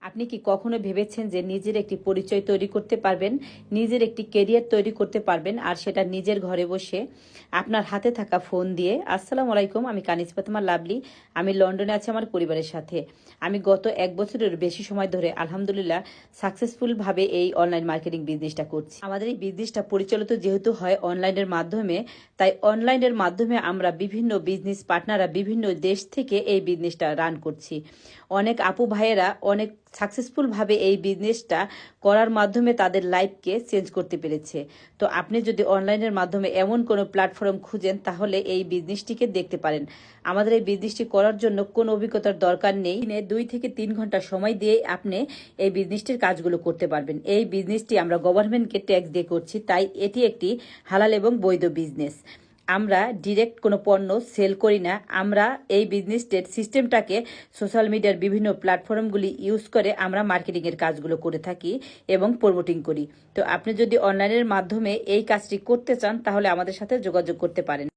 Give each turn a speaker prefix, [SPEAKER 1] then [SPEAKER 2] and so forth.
[SPEAKER 1] আপনি কি কখনো ভেবেছেন যে নিজের একটি পরিচয় তৈরি করতে পারবেন, নিজের একটি কেরিয়ার তৈরি করতে পারবেন, আর সেটা নিজের ঘরে বসে আপনার হাতে থাকা ফোন দিয়ে? আসসালামু আলাইকুম, আমি কানিজ ফাতেমা লাভলি। আমি লন্ডনে আছি আমার পরিবারের সাথে। আমি গত 1 বছরের বেশি সময় ধরে আলহামদুলিল্লাহ সাকসেসফুলভাবে এই অনলাইন মার্কেটিং বিজনেসটা করছি। আমাদের এই বিজনেসটা পরিচালিত যেহেতু হয় অনলাইনের মাধ্যমে, তাই অনলাইনের মাধ্যমে আমরা বিভিন্ন বিজনেস পার্টনাররা বিভিন্ন দেশ থেকে এই বিজনেসটা রান করছি। অনেক আপু ভাইয়েরা অনেক সাকসেসফুলভাবে এই বিজনেসটা করার মাধ্যমে তাদের লাইফকে চেঞ্জ করতে পেরেছে। তো আপনি যদি অনলাইনের মাধ্যমে এমন কোনো প্ল্যাটফর্ম খুঁজেন তাহলে এই বিজনেসটিকে দেখতে পারেন। আমাদের এই বিজনেসটি করার জন্য কোনো অভিজ্ঞতার দরকার নেই। 2 থেকে 3 ঘন্টা সময় দিয়ে আপনি এই বিজনেসটির কাজগুলো করতে পারবেন। এই বিজনেসটি আমরা গভর্নমেন্টকে ট্যাক্স দিয়ে করছি, তাই এটি একটি হালাল এবং বৈধ বিজনেস। আমরা ডিরেক্ট কোনো পণ্য সেল করি না। আমরা এই বিজনেসের সিস্টেমটাকে সোশ্যাল মিডিয়ার বিভিন্ন প্ল্যাটফর্মগুলি ইউজ করে আমরা মার্কেটিংয়ের কাজগুলো করে থাকি এবং প্রমোটিং করি। তো আপনি যদি অনলাইনের মাধ্যমে এই কাজটি করতে চান তাহলে আমাদের সাথে যোগাযোগ করতে পারেন।